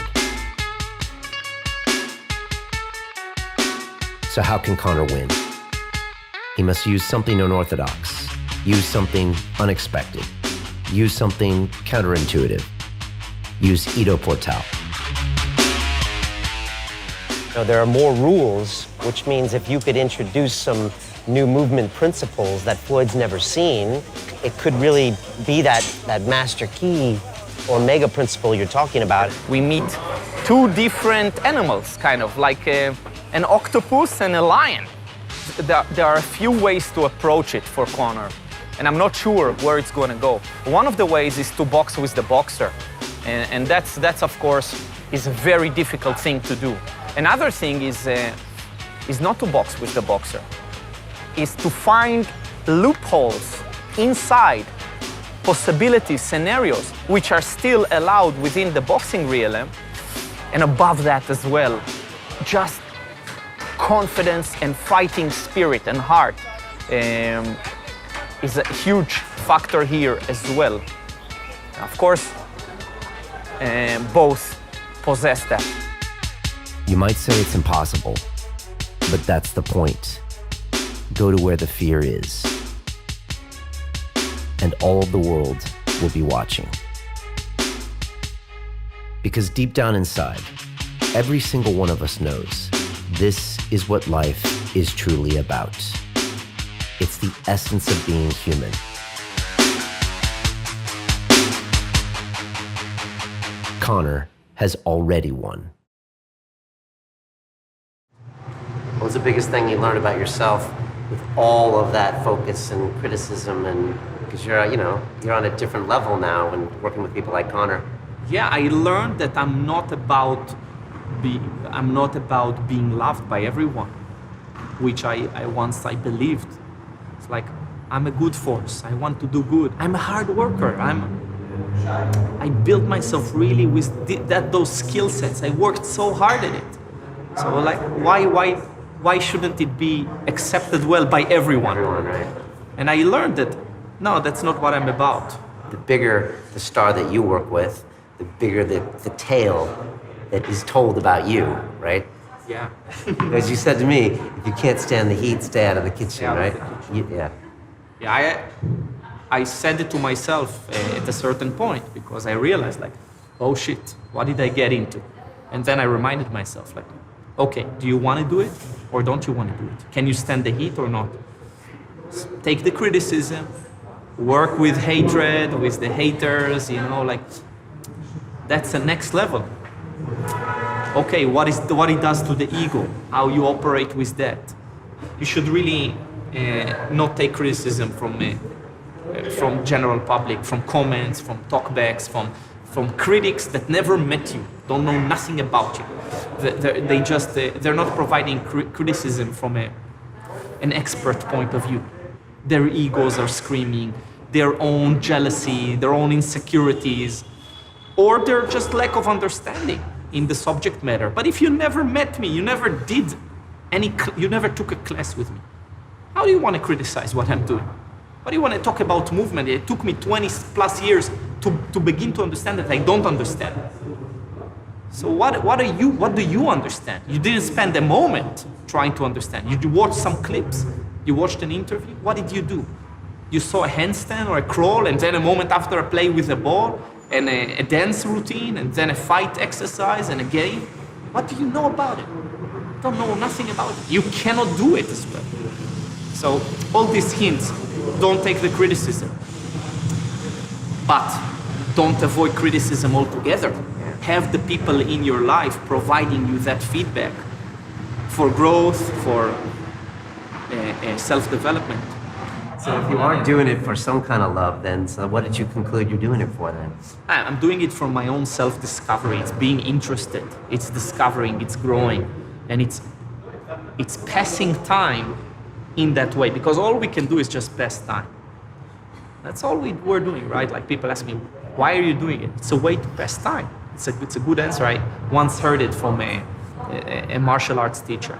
So how can Conor win? He must use something unorthodox, use something unexpected, use something counterintuitive, use Ido Portal. There are more rules, which means if you could introduce some new movement principles that Floyd's never seen, it could really be that master key or mega principle you're talking about. We meet two different animals, kind of like an octopus and a lion. There are a few ways to approach it for Conor, and I'm not sure where it's going to go. One of the ways is to box with the boxer, and that's of course is a very difficult thing to do. Another thing is not to box with the boxer, is to find loopholes inside possibilities, scenarios, which are still allowed within the boxing realm, and above that as well, just confidence and fighting spirit and heart is a huge factor here as well. Of course, both possess that. You might say it's impossible, but that's the point. Go to where the fear is, and all of the world will be watching. Because deep down inside, every single one of us knows this is what life is truly about. It's the essence of being human. Conor has already won. What's the biggest thing you learned about yourself with all of that focus and criticism, and because you're on a different level now and working with people like Conor? Yeah, I learned that I'm not about being loved by everyone, which I once believed. It's like, I'm a good force. I want to do good. I'm a hard worker. I built myself really with those skill sets. I worked so hard at it. So like, why shouldn't it be accepted well by everyone? Everyone, right? And I learned that, no, that's not what I'm about. The bigger the star that you work with, the bigger the tale that is told about you, right? Yeah. As you said to me, if you can't stand the heat, stay out of the kitchen, Yeah, right? Yeah. Yeah, I said it to myself at a certain point, because I realized, like, oh shit, what did I get into? And then I reminded myself, like, okay, do you want to do it or don't you want to do it? Can you stand the heat or not? Take the criticism, work with hatred, with the haters, like, that's the next level. Okay, what it does to the ego, how you operate with that. You should really not take criticism from general public, from comments, from talkbacks, from critics that never met you, don't know nothing about you. They're not providing criticism from an expert point of view. Their egos are screaming, their own jealousy, their own insecurities, or their just lack of understanding in the subject matter. But if you never met me, you never took a class with me, how do you want to criticize what I'm doing? What do you want to talk about movement? It took me 20 plus years to begin to understand that I don't understand. So what do you understand? You didn't spend a moment trying to understand. You watched some clips. You watched an interview, what did you do? You saw a handstand or a crawl, and then a moment after a play with a ball, and a dance routine, and then a fight exercise and a game. What do you know about it? You don't know nothing about it. You cannot do it as well. So all these hints, don't take the criticism. But don't avoid criticism altogether. Have the people in your life providing you that feedback for growth, for self-development. So if you aren't doing it for some kind of love, then so what did you conclude you're doing it for then? I'm doing it for my own self-discovery. It's being interested. It's discovering. It's growing, and it's passing time in that way. Because all we can do is just pass time. That's all we're doing, right? Like people ask me, why are you doing it? It's a way to pass time. It's a good answer. I once heard it from a martial arts teacher.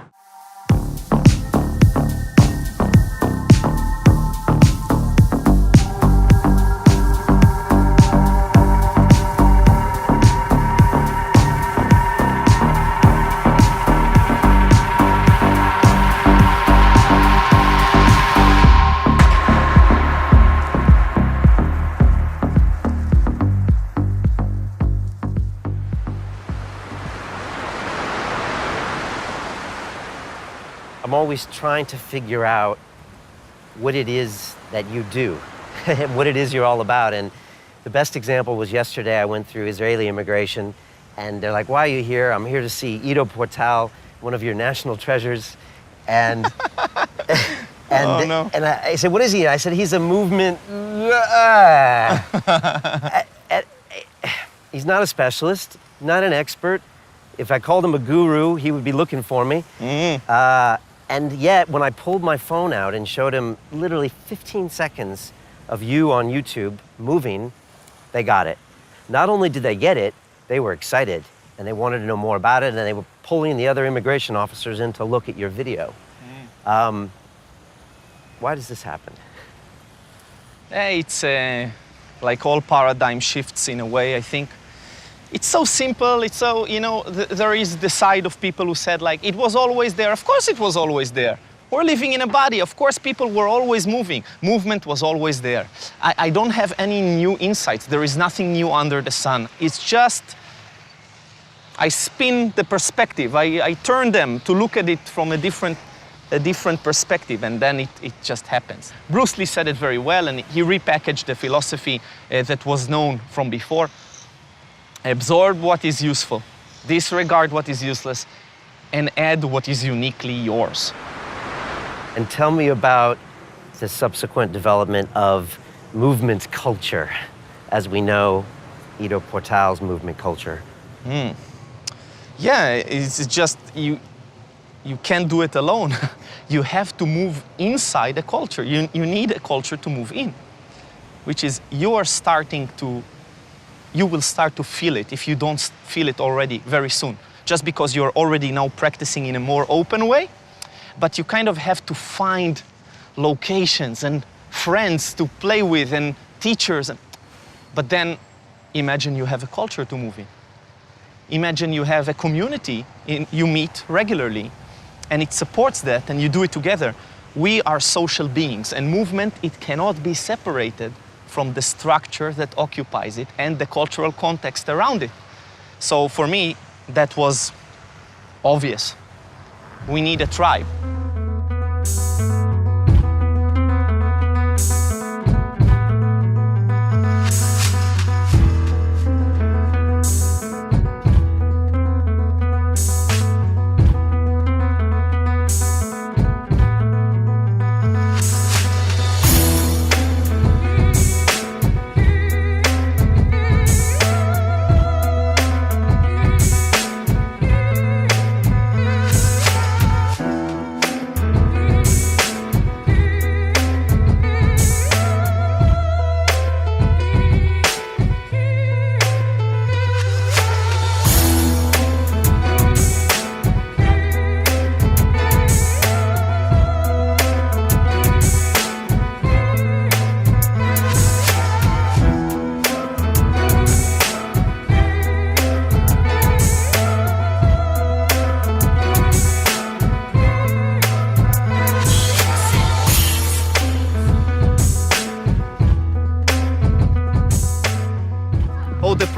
I'm always trying to figure out what it is that you do, what it is you're all about. And the best example was yesterday. I went through Israeli immigration, and they're like, why are you here? I'm here to see Ido Portal, one of your national treasures. And and I said, what is he? I said, he's a movement. He's not a specialist, not an expert. If I called him a guru, he would be looking for me. And yet, when I pulled my phone out and showed him literally 15 seconds of you on YouTube moving, they got it. Not only did they get it, they were excited, and they wanted to know more about it, and they were pulling the other immigration officers in to look at your video. Why does this happen? It's like all paradigm shifts in a way, I think. It's so simple, it's so, there is the side of people who said, like, it was always there. Of course it was always there. We're living in a body. Of course people were always moving. Movement was always there. I don't have any new insights. There is nothing new under the sun. It's just, I spin the perspective. I turn them to look at it from a different perspective, and then it just happens. Bruce Lee said it very well, and he repackaged the philosophy that was known from before. Absorb what is useful, disregard what is useless, and add what is uniquely yours. And tell me about the subsequent development of movement culture, as we know Ido Portal's movement culture. Yeah, it's just, you can't do it alone. You have to move inside a culture. You need a culture to move in, which is you will start to feel it if you don't feel it already very soon, just because you're already now practicing in a more open way, but you kind of have to find locations and friends to play with and teachers. But then imagine you have a culture to move in. Imagine you have a community you meet regularly, and it supports that, and you do it together. We are social beings, and movement, it cannot be separated from the structure that occupies it and the cultural context around it. So for me, that was obvious. We need a tribe.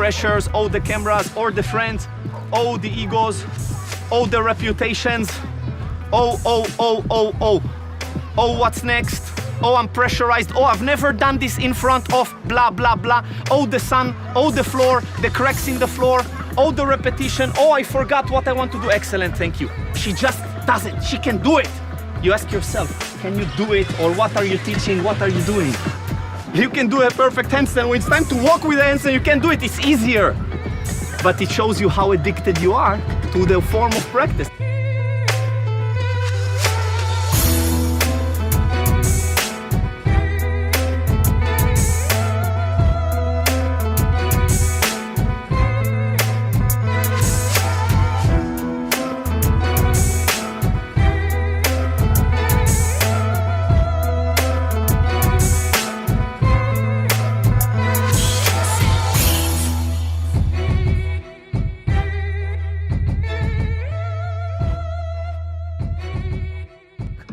pressures, all the cameras, all the friends, all the egos, all the reputations. Oh, what's next? Oh, I'm pressurized. Oh, I've never done this in front of blah, blah, blah. Oh, the sun. Oh, the floor, the cracks in the floor. Oh, the repetition. Oh, I forgot what I want to do. Excellent, thank you. She just does it. She can do it. You ask yourself, can you do it? Or what are you teaching? What are you doing? You can do a perfect handstand. When it's time to walk with a handstand, you can do it. It's easier. But it shows you how addicted you are to the form of practice.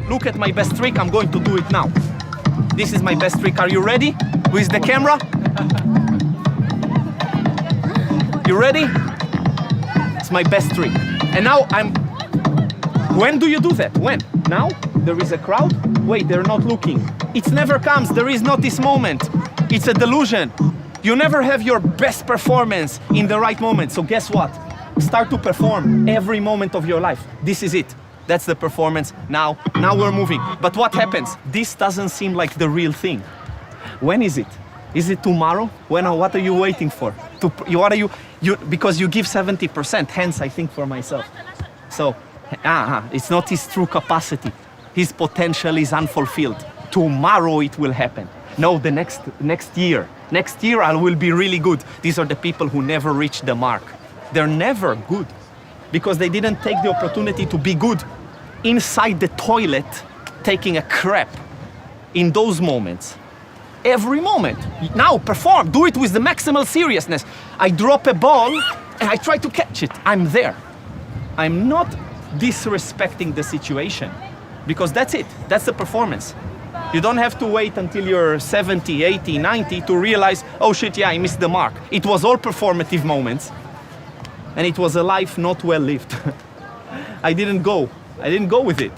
Look at my best trick, I'm going to do it now. This is my best trick, are you ready? With the camera? You ready? It's my best trick. And now when do you do that? When? Now? There is a crowd? Wait, they're not looking. It never comes, there is not this moment. It's a delusion. You never have your best performance in the right moment. So guess what? Start to perform every moment of your life. This is it. That's the performance. Now we're moving. But what happens? This doesn't seem like the real thing. When is it? Is it tomorrow? When? What are you waiting for? What are you because you give 70%. Hence, I think for myself. So, it's not his true capacity. His potential is unfulfilled. Tomorrow it will happen. No, the next year. Next year I will be really good. These are the people who never reach the mark. They're never good. Because they didn't take the opportunity to be good inside the toilet, taking a crap in those moments. Every moment. Now perform, do it with the maximal seriousness. I drop a ball and I try to catch it. I'm there. I'm not disrespecting the situation because that's it. That's the performance. You don't have to wait until you're 70, 80, 90 to realize, oh shit, yeah, I missed the mark. It was all performative moments. And it was a life not well lived. I didn't go with it.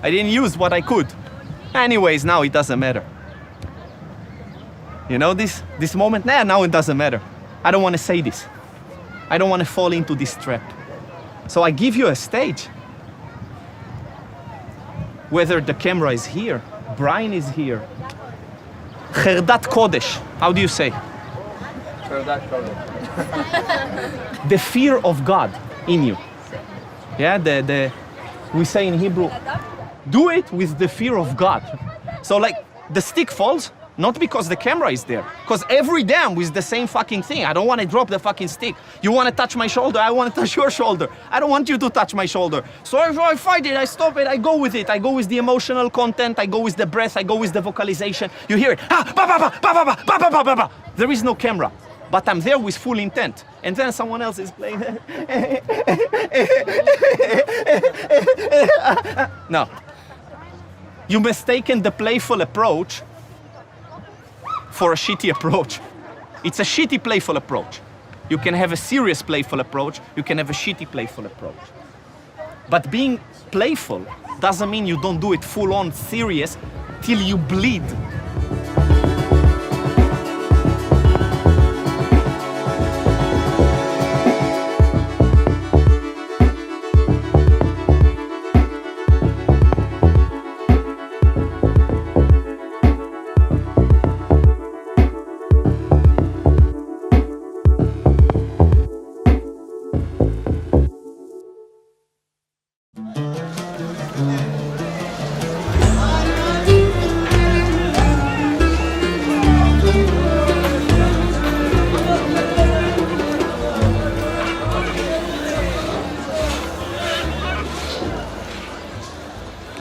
I didn't use what I could. Anyways, now it doesn't matter. You know this moment? Nah, now it doesn't matter. I don't want to say this. I don't want to fall into this trap. So I give you a stage. Whether the camera is here, Brian is here. Cherdat Kodesh, how do you say? Cherdat Kodesh. The fear of God in you. Yeah, we say in Hebrew, do it with the fear of God. So like the stick falls, not because the camera is there, because every damn with the same fucking thing. I don't want to drop the fucking stick. You want to touch my shoulder, I want to touch your shoulder. I don't want you to touch my shoulder. So if I fight it, I stop it, I go with it. I go with the emotional content, I go with the breath, I go with the vocalization. You hear it, ba ba ba ba ba ba ba ba ba ba. There is no camera. But I'm there with full intent. And then someone else is playing. No. You mistaken the playful approach for a shitty approach. It's a shitty playful approach. You can have a serious playful approach. You can have a shitty playful approach. But being playful doesn't mean you don't do it full on serious till you bleed.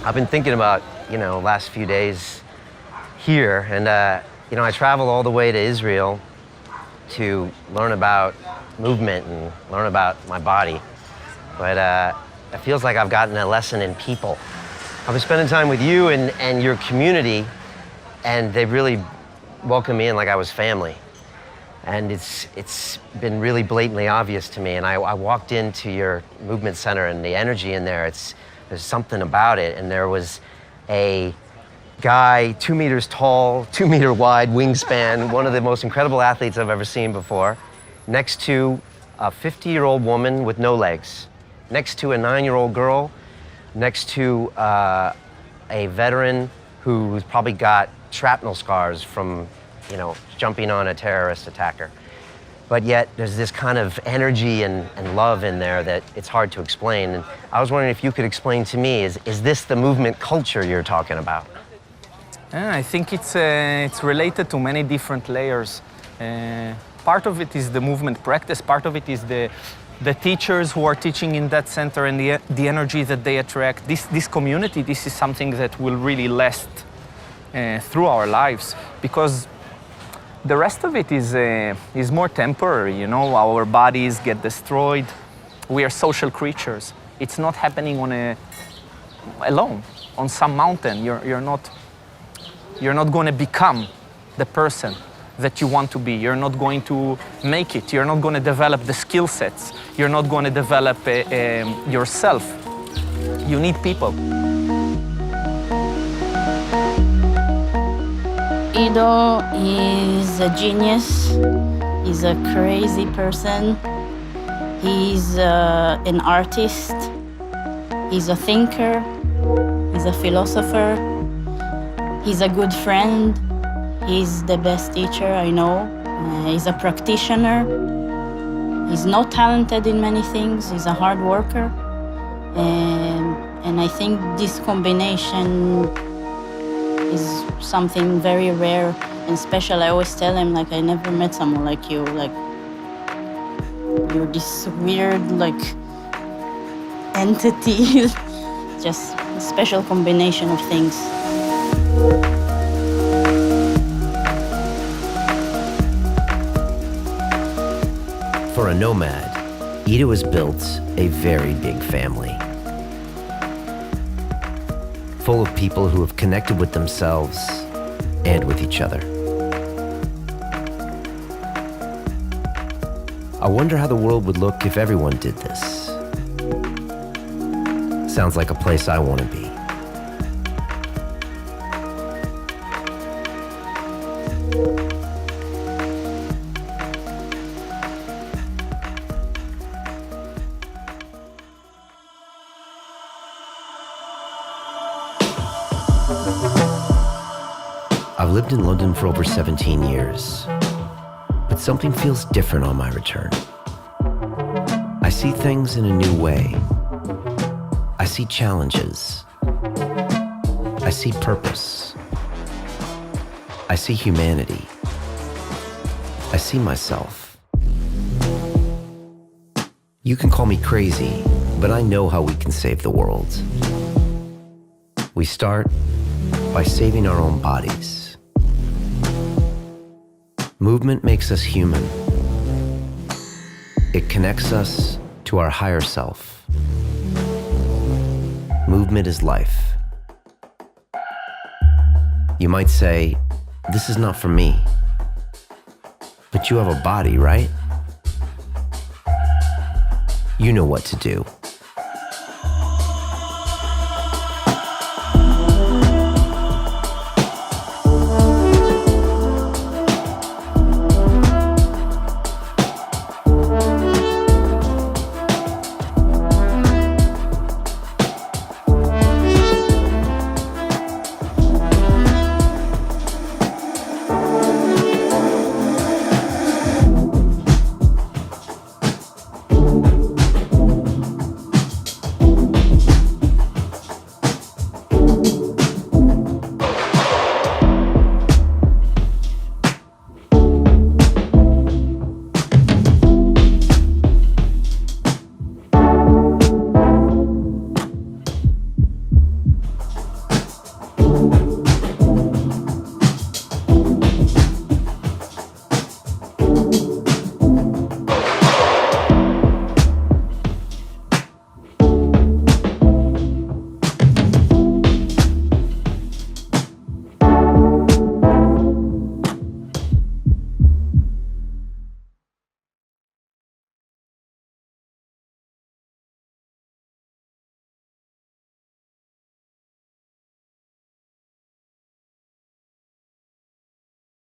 I've been thinking about, last few days here, and, I travel all the way to Israel to learn about movement and learn about my body. But it feels like I've gotten a lesson in people. I've been spending time with you and your community, and they really welcomed me in like I was family. And it's been really blatantly obvious to me. And I walked into your movement center, and the energy in there, there's something about it. And there was a guy 2 meters tall, 2 meter wide wingspan, one of the most incredible athletes I've ever seen before, next to a 50-year-old woman with no legs, next to a 9-year-old girl, next to a veteran who's probably got shrapnel scars from, jumping on a terrorist attacker. But yet there's this kind of energy and love in there that it's hard to explain. And I was wondering if you could explain to me, is this the movement culture you're talking about? I think it's related to many different layers. Part of it is the movement practice, part of it is the teachers who are teaching in that center and the energy that they attract. This community, this is something that will really last through our lives, because the rest of it is more temporary. Our bodies get destroyed. We are social creatures. It's not happening alone on some mountain. You're not going to become the person that you want to be. You're not going to make it. You're not going to develop the skill sets. You're not going to develop yourself. You need people. Ido is a genius. He's a crazy person. He's an artist. He's a thinker. He's a philosopher. He's a good friend. He's the best teacher I know. He's a practitioner. He's not talented in many things. He's a hard worker. And I think this combination is something very rare and special. I always tell him, I never met someone like you. You're this weird, entity. Just a special combination of things. For a nomad, Ido has built a very big family, full of people who have connected with themselves and with each other. I wonder how the world would look if everyone did this. Sounds like a place I want to be. I've lived in London for over 17 years, but something feels different on my return. I see things in a new way. I see challenges. I see purpose. I see humanity. I see myself. You can call me crazy, but I know how we can save the world. We start by saving our own bodies. Movement makes us human. It connects us to our higher self. Movement is life. You might say, this is not for me. But you have a body, right? You know what to do.